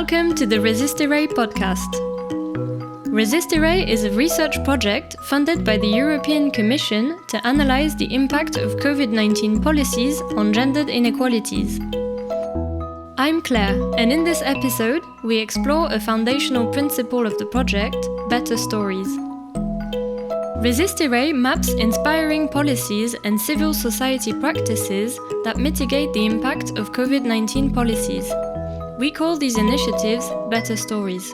Welcome to the RESISTIRÉ podcast. RESISTIRÉ is a research project funded by the European Commission to analyze the impact of COVID-19 policies on gendered inequalities. I'm Claire, and in this episode, we explore a foundational principle of the project, better stories. RESISTIRÉ maps inspiring policies and civil society practices that mitigate the impact of COVID-19 policies. We call these initiatives Better Stories.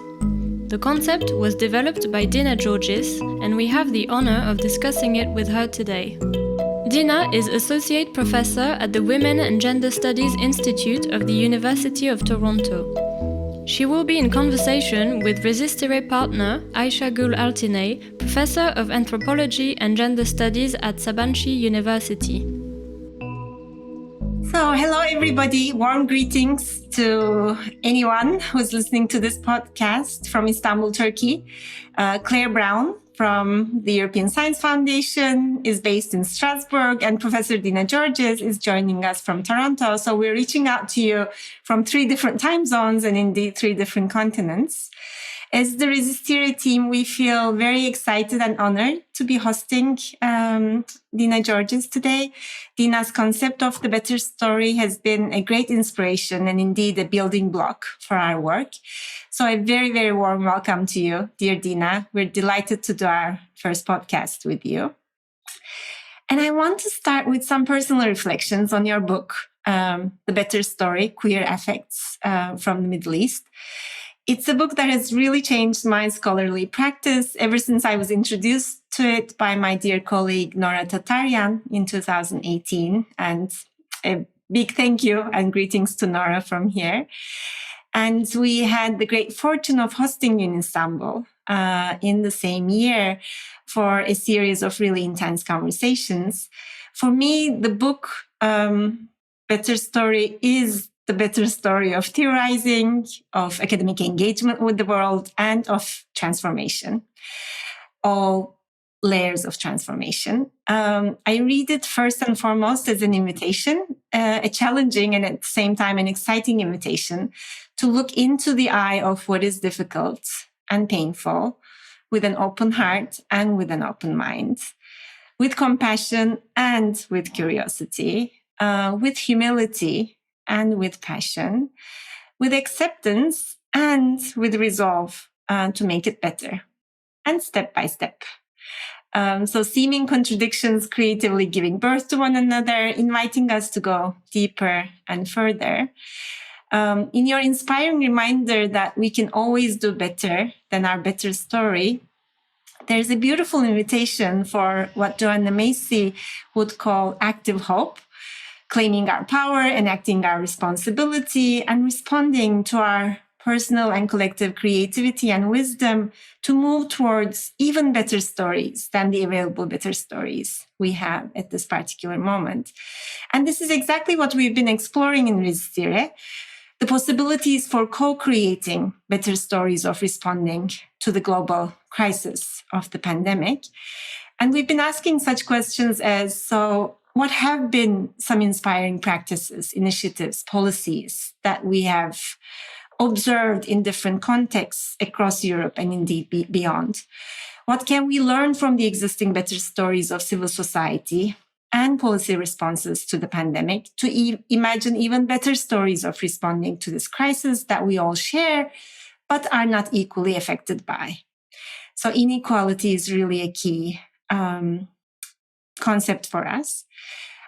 The concept was developed by Dina Georgis, and we have the honor of discussing it with her today. Dina is Associate Professor at the Women and Gender Studies Institute of the University of Toronto. She will be in conversation with RESISTIRÉ partner Ayşe Gül Altinay, Professor of Anthropology and Gender Studies at Sabancı University. So, hello everybody, warm greetings to anyone who's listening to this podcast from Istanbul, Turkey. Claire Brown from the European Science Foundation is based in Strasbourg, and Professor Dina Georgis is joining us from Toronto. So we're reaching out to you from 3 different time zones and indeed 3 different continents. As the RESISTIRÉ team, we feel very excited and honored to be hosting Dina Georgis today. Dina's concept of the better story has been a great inspiration and indeed a building block for our work. So a very, very warm welcome to you, dear Dina. We're delighted to do our first podcast with you. And I want to start with some personal reflections on your book, The Better Story, Queer Affects from the Middle East. It's a book that has really changed my scholarly practice ever since I was introduced to it by my dear colleague Nora Tataryan in 2018. And a big thank you and greetings to Nora from here. And we had the great fortune of hosting you in Istanbul in the same year for a series of really intense conversations. For me, the book, Better Story, is the better story of theorizing, of academic engagement with the world, and of transformation, all layers of transformation. I read it first and foremost as an invitation, a challenging and at the same time an exciting invitation to look into the eye of what is difficult and painful with an open heart and with an open mind, with compassion and with curiosity, with humility and with passion, with acceptance and with resolve to make it better, and step by step. So seeming contradictions creatively giving birth to one another, inviting us to go deeper and further. In your inspiring reminder that we can always do better than our better story, there's a beautiful invitation for what Joanna Macy would call active hope, claiming our power, enacting our responsibility, and responding to our personal and collective creativity and wisdom to move towards even better stories than the available better stories we have at this particular moment. And this is exactly what we've been exploring in RESISTIRÉ, the possibilities for co-creating better stories of responding to the global crisis of the pandemic. And we've been asking such questions as, so what have been some inspiring practices, initiatives, policies that we have observed in different contexts across Europe and indeed beyond? What can we learn from the existing better stories of civil society and policy responses to the pandemic to imagine even better stories of responding to this crisis that we all share but are not equally affected by? So inequality is really a key concept for us.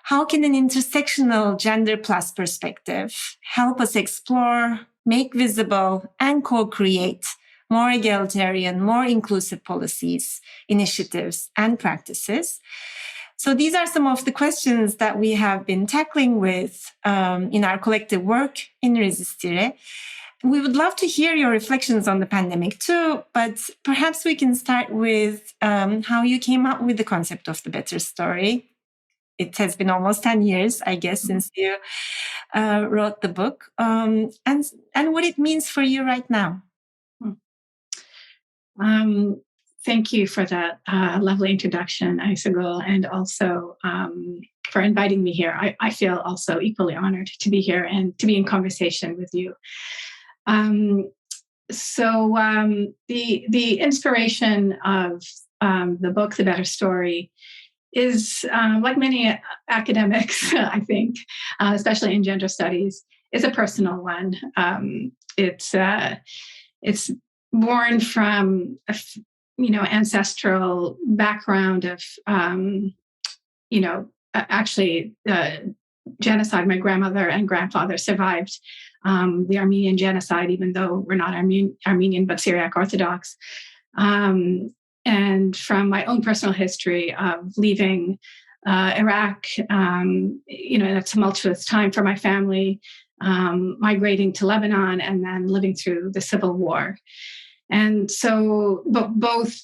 How can an intersectional gender plus perspective help us explore, make visible, and co-create more egalitarian, more inclusive policies, initiatives, and practices? So these are some of the questions that we have been tackling with in our collective work in RESISTIRÉ. We would love to hear your reflections on the pandemic too, but perhaps we can start with how you came up with the concept of the better story. It has been almost 10 years, I guess, since you wrote the book, and what it means for you right now. Thank you for that lovely introduction, Ayşe Gül, and also for inviting me here. I feel also equally honored to be here and to be in conversation with you. The inspiration of the book, The Better Story, is like many academics, I think, especially in gender studies, is a personal one. It's born from ancestral background of actually genocide. My grandmother and grandfather survived the Armenian genocide, even though we're not Armenian but Syriac Orthodox. And from my own personal history of leaving Iraq, in a tumultuous time for my family, migrating to Lebanon, and then living through the Civil War. And so, both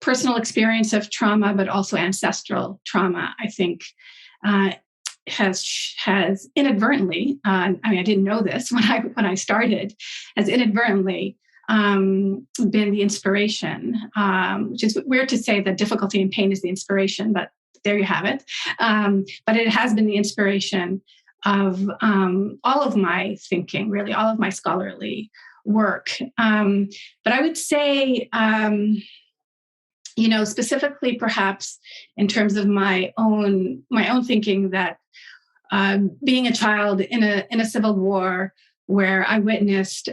personal experience of trauma, but also ancestral trauma, I think, has inadvertently, I didn't know this when I started, has inadvertently been the inspiration, which is weird to say that difficulty and pain is the inspiration, but there you have it. But it has been the inspiration of all of my thinking, really, all of my scholarly work. But I would say, specifically perhaps in terms of my own thinking, that being a child in a civil war where I witnessed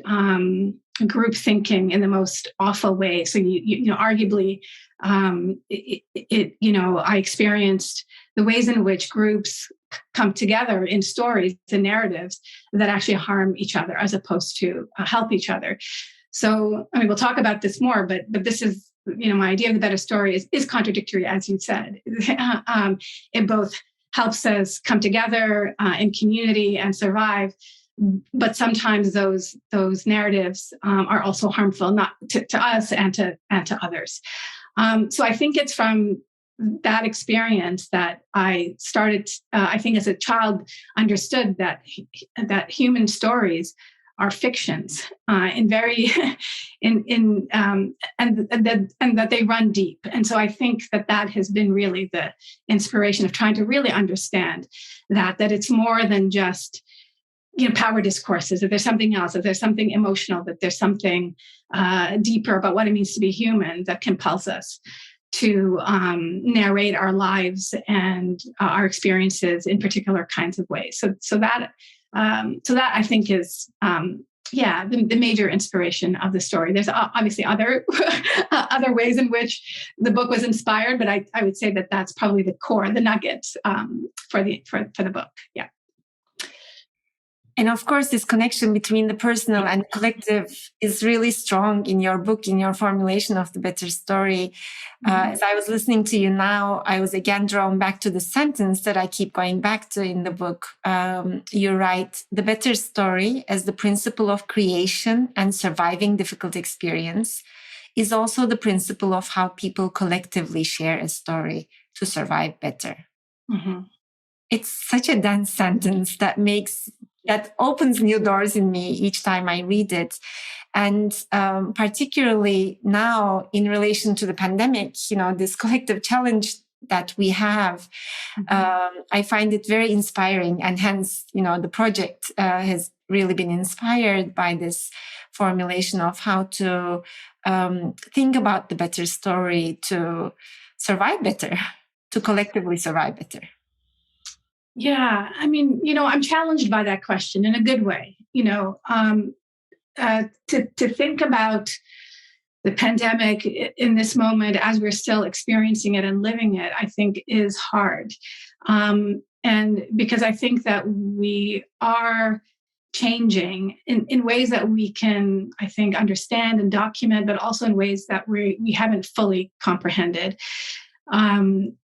group thinking in the most awful way. So arguably, I experienced the ways in which groups come together in stories and narratives that actually harm each other as opposed to help each other. So, we'll talk about this more, but this is, my idea of the better story is contradictory, as you said. It both helps us come together in community and survive, but sometimes those narratives are also harmful, not to us and to others. So I think it's from that experience that I started. I think as a child, understood that human stories are fictions, and that they run deep. And so I think that has been really the inspiration of trying to really understand that it's more than just power discourses, that there's something else, that there's something emotional, that there's something deeper about what it means to be human that compels us to narrate our lives and our experiences in particular kinds of ways. So that I think is the major inspiration of the story. There's obviously other ways in which the book was inspired, but I would say that that's probably the core, the nugget for the book. Yeah. And of course, this connection between the personal and the collective is really strong in your book, in your formulation of the better story. As I was listening to you now, I was again drawn back to the sentence that I keep going back to in the book. You write, the better story as the principle of creation and surviving difficult experience is also the principle of how people collectively share a story to survive better. Mm-hmm. It's such a dense sentence that opens new doors in me each time I read it. And particularly now in relation to the pandemic, this collective challenge that we have, I find it very inspiring. And hence, the project has really been inspired by this formulation of how to think about the better story to survive better, to collectively survive better. Yeah, I'm challenged by that question in a good way. To think about the pandemic in this moment as we're still experiencing it and living it, I think is hard. And because I think that we are changing in ways that we can, I think, understand and document, but also in ways that we haven't fully comprehended. I'm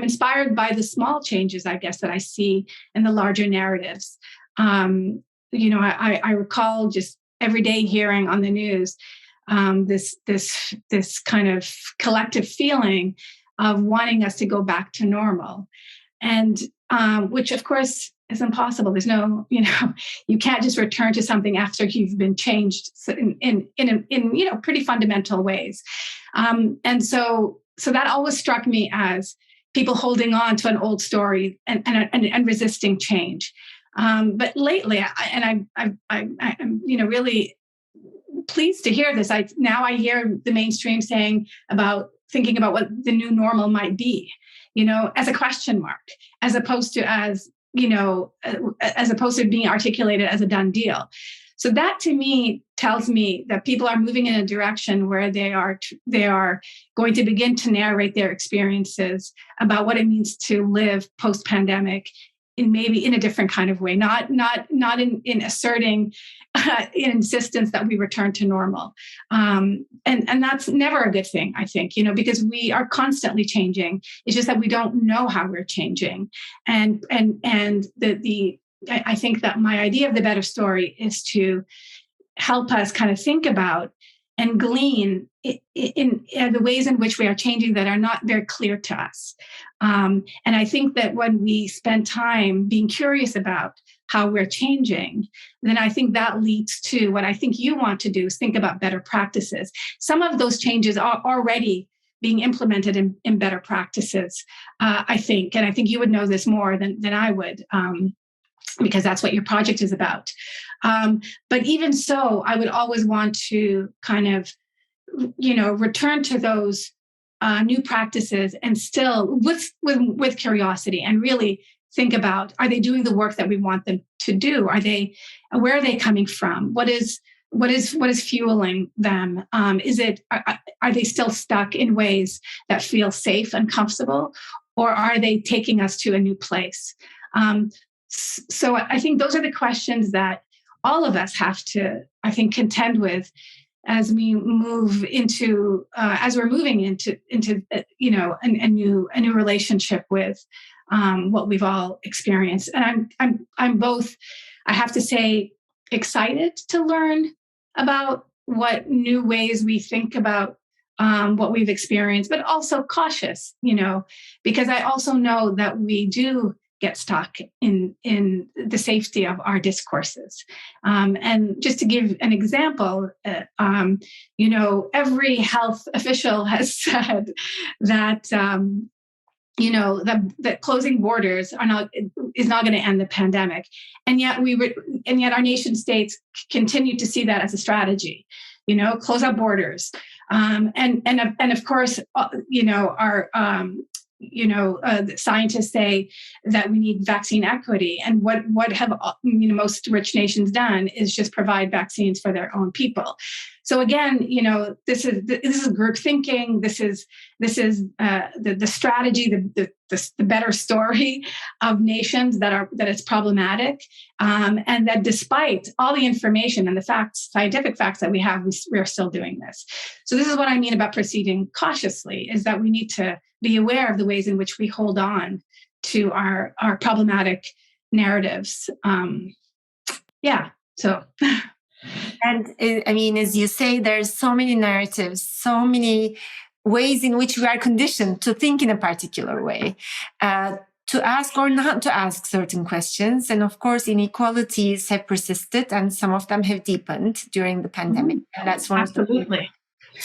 inspired by the small changes, I guess, that I see in the larger narratives. I recall just every day hearing on the news this kind of collective feeling of wanting us to go back to normal, and which of course is impossible. There's no, you can't just return to something after you've been changed in pretty fundamental ways. And so that always struck me as, people holding on to an old story and resisting change. But lately, I'm really pleased to hear this. Now I hear the mainstream thinking about what the new normal might be, as a question mark, as opposed to being articulated as a done deal. So that to me tells me that people are moving in a direction where they are going to begin to narrate their experiences about what it means to live post-pandemic maybe in a different kind of way, not in asserting insistence that we return to normal. And that's never a good thing, I think, because we are constantly changing. It's just that we don't know how we're changing. And I think that my idea of the better story is to help us kind of think about and glean in the ways in which we are changing that are not very clear to us. And I think that when we spend time being curious about how we're changing, then I think that leads to what I think you want to do is think about better practices. Some of those changes are already being implemented in better practices, I think. And I think you would know this more than I would. Because that's what your project is about. But even so, I would always want to kind of, return to those new practices and still with curiosity and really think about, are they doing the work that we want them to do? Where are they coming from? What is fueling them? Are they still stuck in ways that feel safe and comfortable, or are they taking us to a new place? So I think those are the questions that all of us have to, I think, contend with as we move into, as we're moving into a new relationship with what we've all experienced. And I'm both, I have to say, excited to learn about what new ways we think about what we've experienced, but also cautious, because I also know that we do get stuck in the safety of our discourses. And just to give an example, every health official has said that, that closing borders is not going to end the pandemic. And yet our nation states continue to see that as a strategy, close our borders. And of course, the scientists say that we need vaccine equity, and what have most rich nations done is just provide vaccines for their own people. So again, this is group thinking. This is the strategy, the better story of nations that it's problematic, and that despite all the information and the scientific facts that we have, we are still doing this. So this is what I mean about proceeding cautiously: is that we need to be aware of the ways in which we hold on to our problematic narratives. So. And as you say, there's so many narratives, so many ways in which we are conditioned to think in a particular way, to ask or not to ask certain questions. And of course, inequalities have persisted and some of them have deepened during the pandemic. And that's one Absolutely.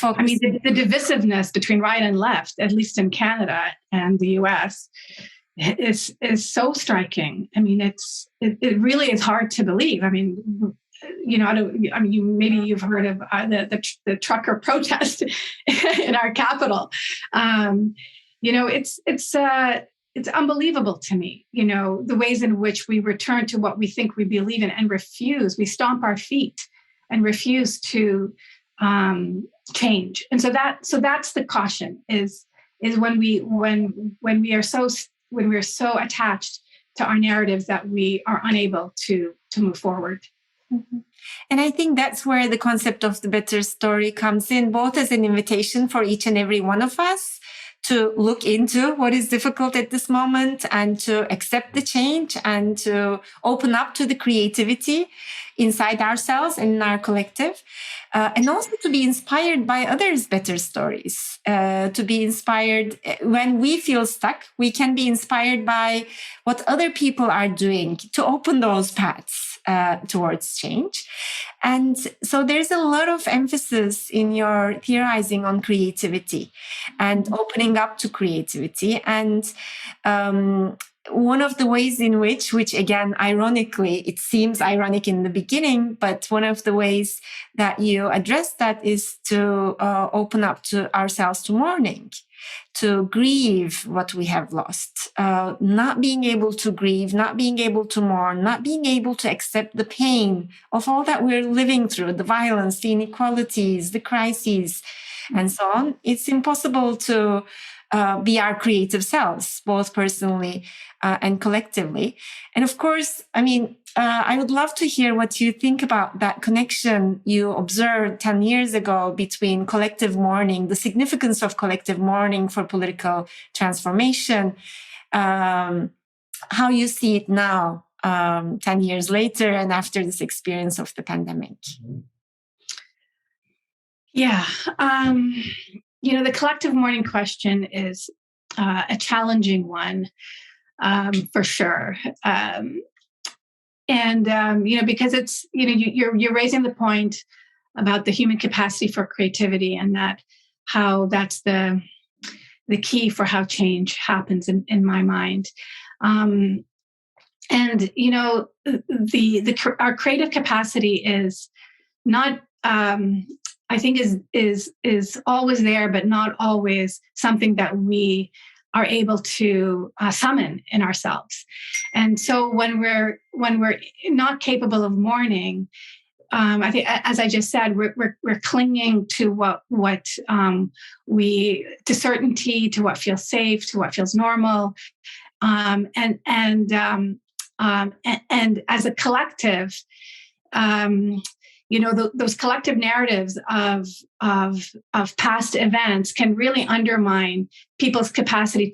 of the the divisiveness between right and left, at least in Canada and the US, is so striking. It really is hard to believe. You've heard of the trucker protest in our capital. It's unbelievable to me, the ways in which we return to what we think we believe in and we stomp our feet and refuse to change. And so that's the caution is when we are so attached to our narratives that we are unable to move forward. Mm-hmm. And I think that's where the concept of the better story comes in, both as an invitation for each and every one of us to look into what is difficult at this moment and to accept the change and to open up to the creativity inside ourselves and in our collective, and also to be inspired by others' better stories, to be inspired when we feel stuck. We can be inspired by what other people are doing to open those paths. towards change. And so there's a lot of emphasis in your theorizing on creativity and opening up to creativity. And one of the ways in which again, ironically, it seems ironic in the beginning, but one of the ways that you address that is to open up to ourselves to mourning, to grieve what we have lost, not being able to grieve, not being able to mourn, not being able to accept the pain of all that we're living through, the violence, the inequalities, the crises, and so on. It's impossible to be our creative selves, both personally and collectively. And of course, I would love to hear what you think about that connection you observed 10 years ago between collective mourning, the significance of collective mourning for political transformation, how you see it now, 10 years later and after this experience of the pandemic. Yeah. The collective mourning question is a challenging one, for sure. Because it's, you're raising the point about the human capacity for creativity, and how that's the key for how change happens in my mind. Our creative capacity is not, I think is always there, but not always something that we are able to summon in ourselves. And so when we're not capable of mourning, I think, as I just said, we're clinging to what to certainty, to what feels safe, to what feels normal, and as a collective, those collective narratives of past events can really undermine people's capacity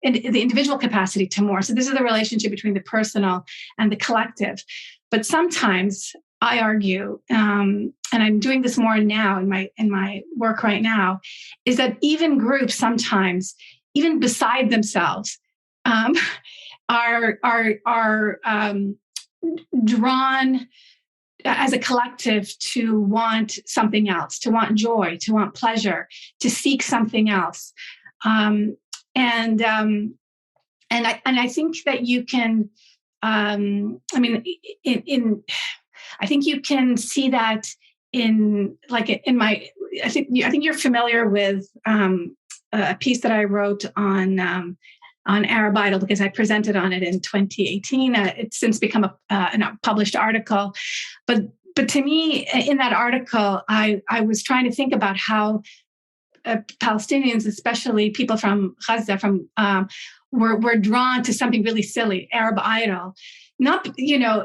the individual capacity to mourn. So this is the relationship between the personal and the collective. But sometimes I argue, and I'm doing this more now in my work right now, is that even groups sometimes, even beside themselves, are drawn as a collective to want something else, to want joy, to want pleasure, to seek something else. And I think that you can, I think you can see that I think you're familiar with a piece that I wrote on Arab Idol, because I presented on it in 2018. It's since become a published article. But to me, in that article, I was trying to think about how Palestinians, especially people from Gaza, were drawn to something really silly, Arab Idol. Not,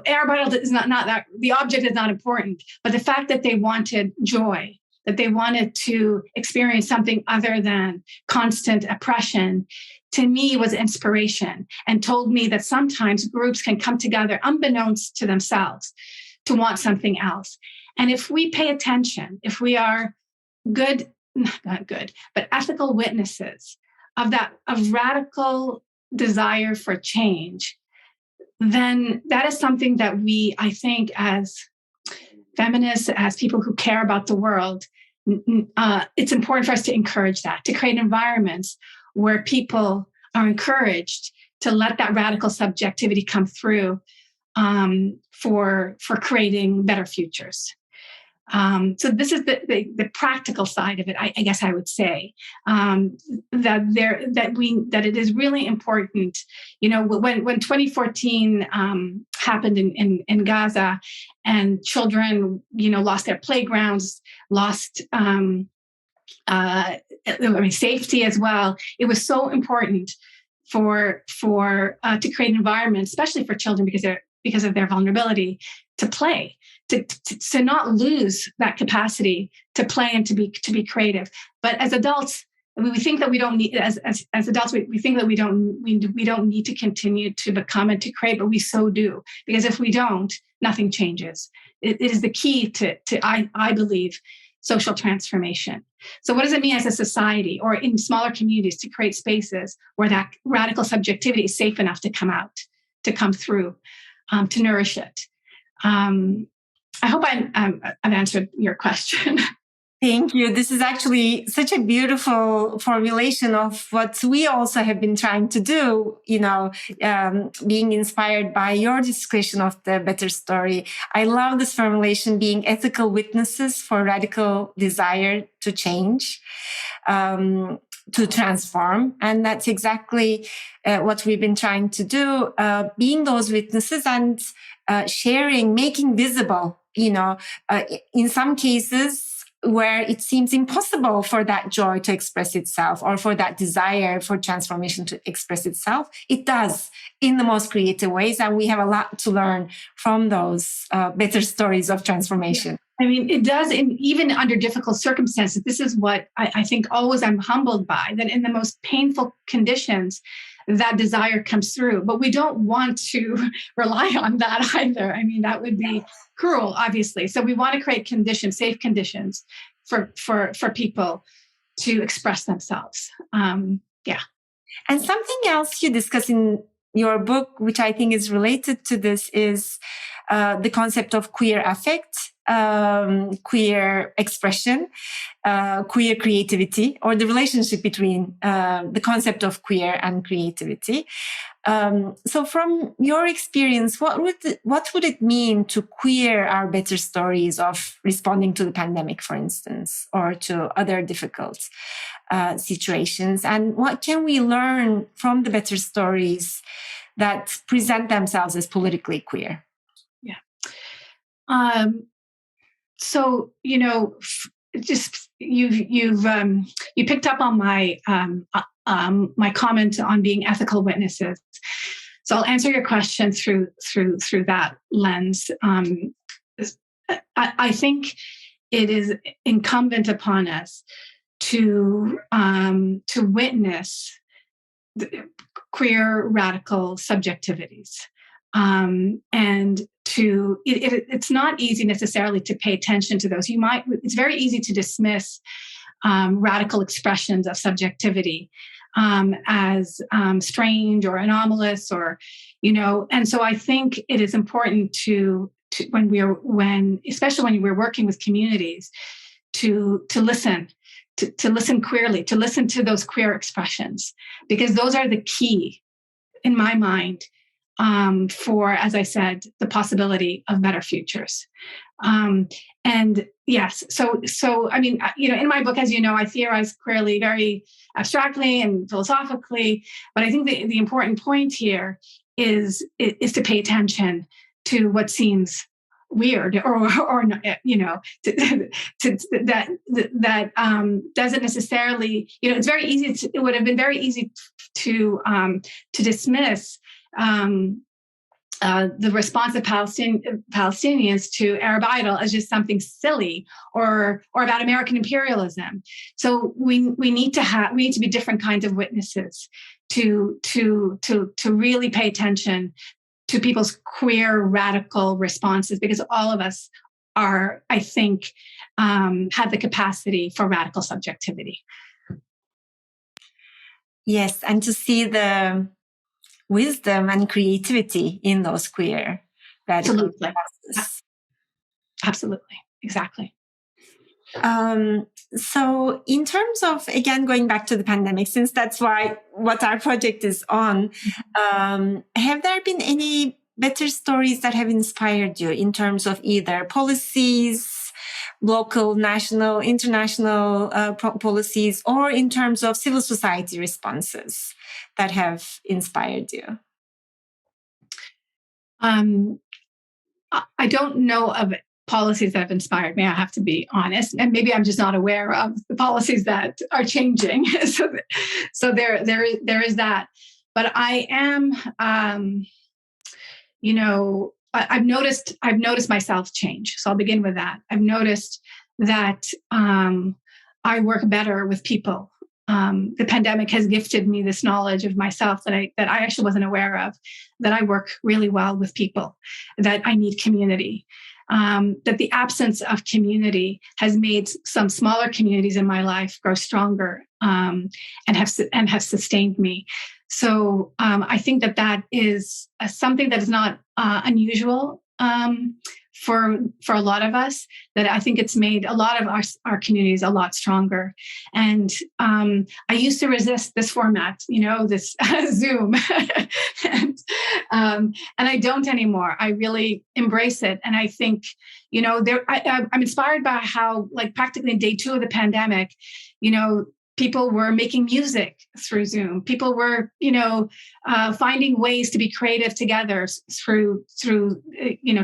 Arab Idol is not that, the object is not important, but the fact that they wanted joy, that they wanted to experience something other than constant oppression, to me was inspiration, and told me that sometimes groups can come together unbeknownst to themselves to want something else. And if we pay attention, if we are not good, but ethical witnesses of radical desire for change, then that is something that we, I think, as feminists, as people who care about the world, it's important for us to encourage that, to create environments where people are encouraged to let that radical subjectivity come through, for creating better futures. So this is the practical side of it. I guess I would say that it is really important. When 2014 happened in Gaza, and children lost their playgrounds, lost safety as well. It was so important for to create an environment, especially for children, because of their vulnerability, to play, to not lose that capacity to play and to be creative. But as adults, we think that we don't need, as adults, we think that we don't need to continue to become and to create, but we so do, because if we don't, nothing changes. It is the key to I believe, social transformation. So what does it mean as a society or in smaller communities to create spaces where that radical subjectivity is safe enough to come out, to come through, to nourish it? I hope I've answered your question. Thank you. This is actually such a beautiful formulation of what we also have been trying to do, being inspired by your discussion of the better story. I love this formulation, being ethical witnesses for radical desire to change, to transform. And that's exactly what we've been trying to do, being those witnesses and sharing, making visible, in some cases, where it seems impossible for that joy to express itself or for that desire for transformation to express itself, it does in the most creative ways. And we have a lot to learn from those better stories of transformation. I mean, it does, even under difficult circumstances. This is what I think always I'm humbled by, that in the most painful conditions, that desire comes through. But we don't want to rely on that either. I mean, that would be cruel, obviously. So we want to create conditions, safe conditions for people to express themselves. Yeah. And something else you discuss in your book, which I think is related to this, is the concept of queer affect, queer expression, queer creativity, or the relationship between the concept of queer and creativity. So from your experience, what would it mean to queer our better stories of responding to the pandemic, for instance, or to other difficult situations? And what can we learn from the better stories that present themselves as politically queer? Yeah. So, just you picked up on my my comment on being ethical witnesses. So I'll answer your question through that lens. I think it is incumbent upon us to witness the queer radical subjectivities, and it's not easy necessarily to pay attention to those. It's very easy to dismiss radical expressions of subjectivity as strange or anomalous, or and so I think it is important to especially when we're working with communities, to listen. To listen queerly, to listen to those queer expressions, because those are the key, in my mind, for, as I said, the possibility of better futures. And yes, so I mean, in my book, as you know, I theorize queerly very abstractly and philosophically, but I think the important point here is to pay attention to what seems weird or that doesn't necessarily, it's very easy it would have been very easy to dismiss the response of Palestinians to Arab Idol as just something silly or about American imperialism. So we need to be different kinds of witnesses to really pay attention to people's queer radical responses, because all of us are, I think, have the capacity for radical subjectivity. Yes, and to see the wisdom and creativity in those queer radical responses. Absolutely, exactly. So in terms of, again, going back to the pandemic, since that's what our project is on, have there been any better stories that have inspired you in terms of either policies, local, national, international policies, or in terms of civil society responses that have inspired you? I don't know of policies that have inspired me, I have to be honest. And maybe I'm just not aware of the policies that are changing. So there is that. But I am, I've noticed myself change. So I'll begin with that. I've noticed that I work better with people. The pandemic has gifted me this knowledge of myself that I actually wasn't aware of, that I work really well with people, that I need community. That the absence of community has made some smaller communities in my life grow stronger, and have sustained me. So I think that is something that is not unusual for a lot of us, that I think it's made a lot of our communities a lot stronger. And I used to resist this format, this Zoom, and I don't anymore. I really embrace it, and I think I'm inspired by how, like, practically in day 2 of the pandemic, people were making music through Zoom. People were, finding ways to be creative together through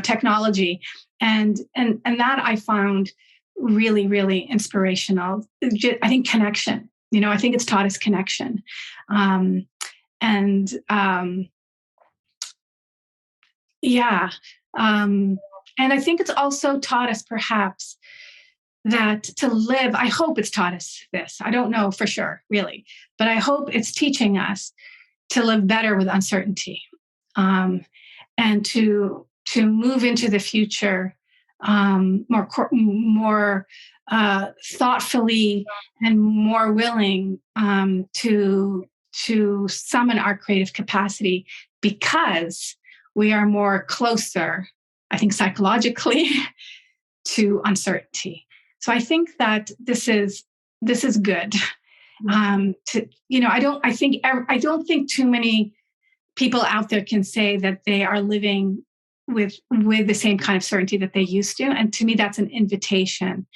technology, and that I found really, really inspirational. I think connection. I think it's taught us connection, and I think it's also taught us perhaps that to live, I hope it's taught us this. I don't know for sure, really, but I hope it's teaching us to live better with uncertainty, and to move into the future more thoughtfully and more willing to summon our creative capacity, because we are more closer, I think, psychologically to uncertainty. So I think that this is good. I don't think too many people out there can say that they are living with the same kind of certainty that they used to. And to me, that's an invitation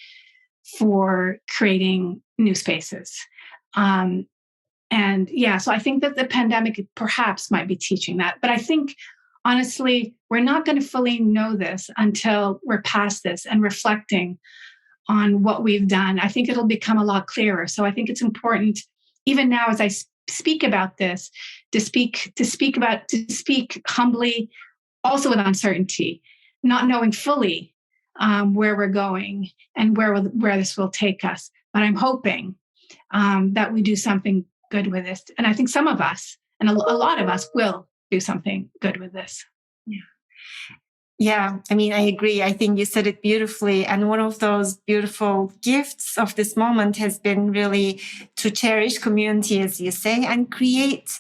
for creating new spaces. So I think that the pandemic perhaps might be teaching that. But I think, honestly, we're not going to fully know this until we're past this and reflecting on what we've done. I think it'll become a lot clearer. So I think it's important, even now as I speak about this, to speak humbly, also with uncertainty, not knowing fully where we're going and where this will take us. But I'm hoping that we do something good with this. And I think some of us, and a lot of us, will do something good with this. Yeah, I mean, I agree. I think you said it beautifully. And one of those beautiful gifts of this moment has been really to cherish community, as you say, and create,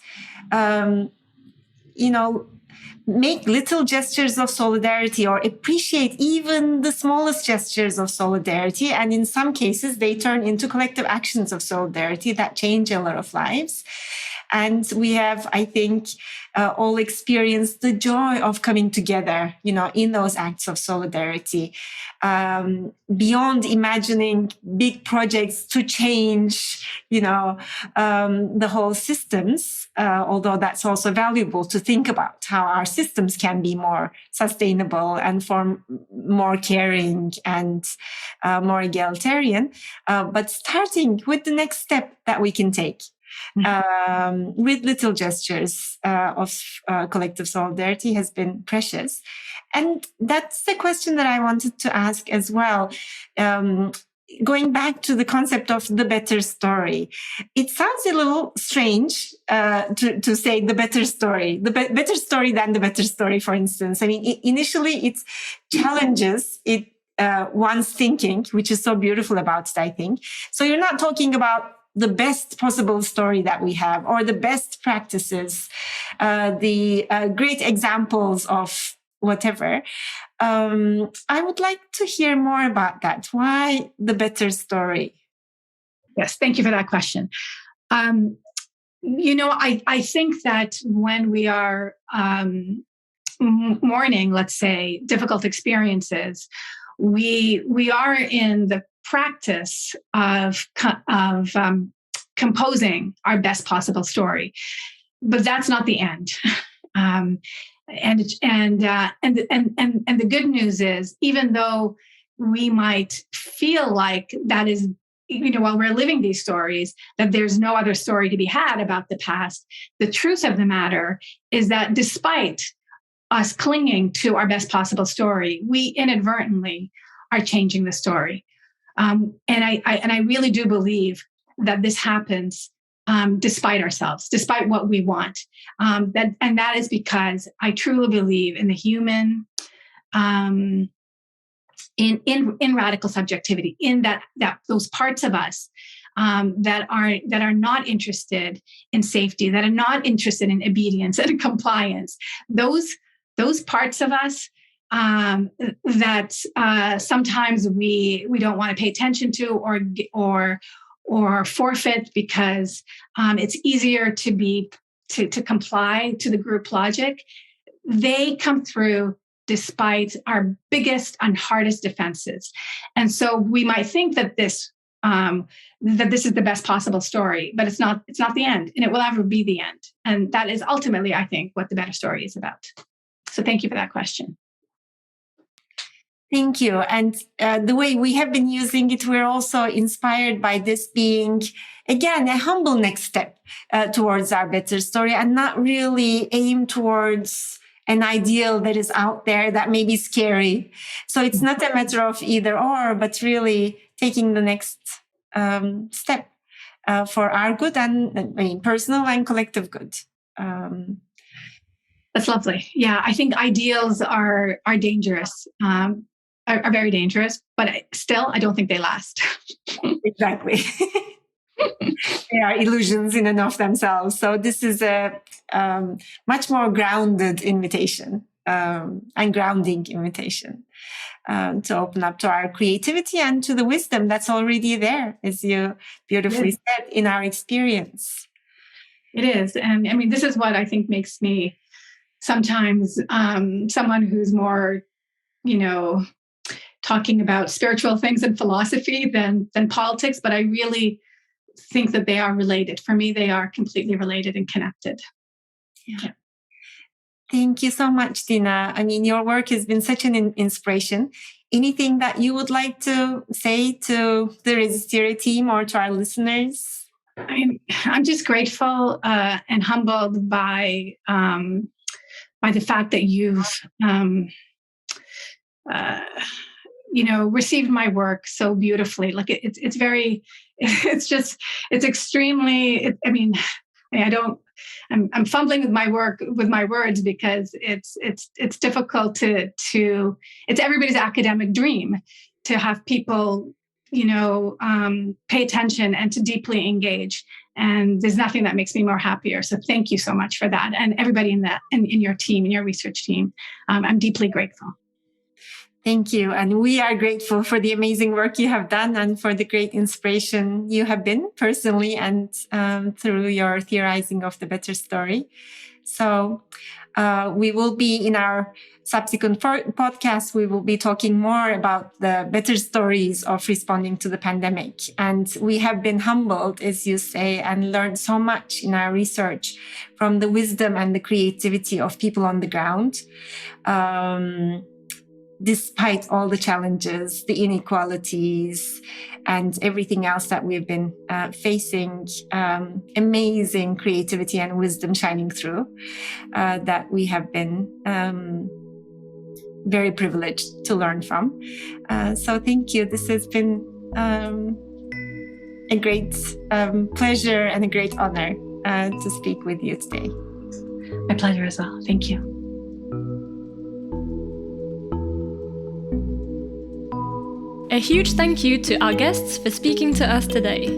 make little gestures of solidarity, or appreciate even the smallest gestures of solidarity. And in some cases, they turn into collective actions of solidarity that change a lot of lives. And we have, I think, all experienced the joy of coming together, in those acts of solidarity, beyond imagining big projects to change, the whole systems, although that's also valuable to think about how our systems can be more sustainable and more caring and more egalitarian. But starting with the next step that we can take. With little gestures of collective solidarity has been precious. And that's the question that I wanted to ask as well. Going back to the concept of the better story, it sounds a little strange to say the better story, better story than the better story, for instance. I mean, initially it challenges one's thinking, which is so beautiful about it, I think. So you're not talking about the best possible story that we have, or the best practices, the great examples of whatever. I would like to hear more about that. Why the better story? Yes, thank you for that question. I think that when we are mourning, let's say, difficult experiences, we are in the practice of composing our best possible story, but that's not the end. And the good news is, even though we might feel like that is, while we're living these stories, that there's no other story to be had about the past, the truth of the matter is that despite us clinging to our best possible story, we inadvertently are changing the story. And I really do believe that this happens despite ourselves, despite what we want. That is because I truly believe in the human, in radical subjectivity, in that those parts of us that are not interested in safety, that are not interested in obedience and compliance. Those parts of us that sometimes we don't want to pay attention to or forfeit because it's easier to comply to the group logic. They come through despite our biggest and hardest defenses. And so we might think that this is the best possible story, but it's not the end, and it will never be the end. And that is ultimately, I think, what the better story is about. So thank you for that question. Thank you. And the way we have been using it, we're also inspired by this being, again, a humble next step towards our better story, and not really aimed towards an ideal that is out there that may be scary. So it's not a matter of either or, but really taking the next step for our good and personal and collective good. That's lovely. Yeah, I think ideals are dangerous, are very dangerous, but still, I don't think they last. Exactly. They are illusions in and of themselves. So this is a much more grounded invitation and grounding invitation to open up to our creativity and to the wisdom that's already there, as you beautifully said, in our experience. It is. And I mean, this is what I think makes me sometimes someone who's more, talking about spiritual things and philosophy than politics, but I really think that they are related. For me, they are completely related and connected. Yeah. Thank you so much, Dina. I mean, your work has been such an inspiration. Anything that you would like to say to the RESISTIRÉ team or to our listeners? I'm just grateful and humbled by the fact that you've received my work so beautifully. Like it's extremely. I'm fumbling with my words because it's difficult to it's everybody's academic dream to have people pay attention and to deeply engage. And there's nothing that makes me more happier. So thank you so much for that, and everybody in your team, in your research team. I'm deeply grateful. Thank you. And we are grateful for the amazing work you have done and for the great inspiration you have been personally and through your theorizing of the better story. So we will be in our subsequent podcast, we will be talking more about the better stories of responding to the pandemic. And we have been humbled, as you say, and learned so much in our research from the wisdom and the creativity of people on the ground. Despite all the challenges, the inequalities, and everything else that we've been facing, amazing creativity and wisdom shining through that we have been very privileged to learn from. So thank you. This has been a great pleasure and a great honor to speak with you today. My pleasure as well. Thank you. A huge thank you to our guests for speaking to us today.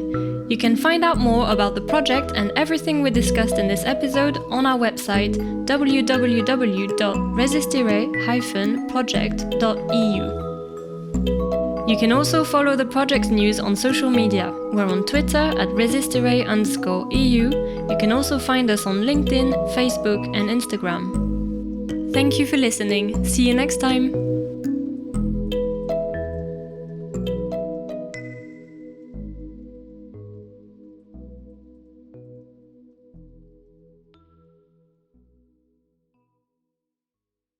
You can find out more about the project and everything we discussed in this episode on our website www.resistiré-project.eu. You can also follow the project's news on social media. We're on Twitter at resistiré_EU. You can also find us on LinkedIn, Facebook, and Instagram. Thank you for listening. See you next time.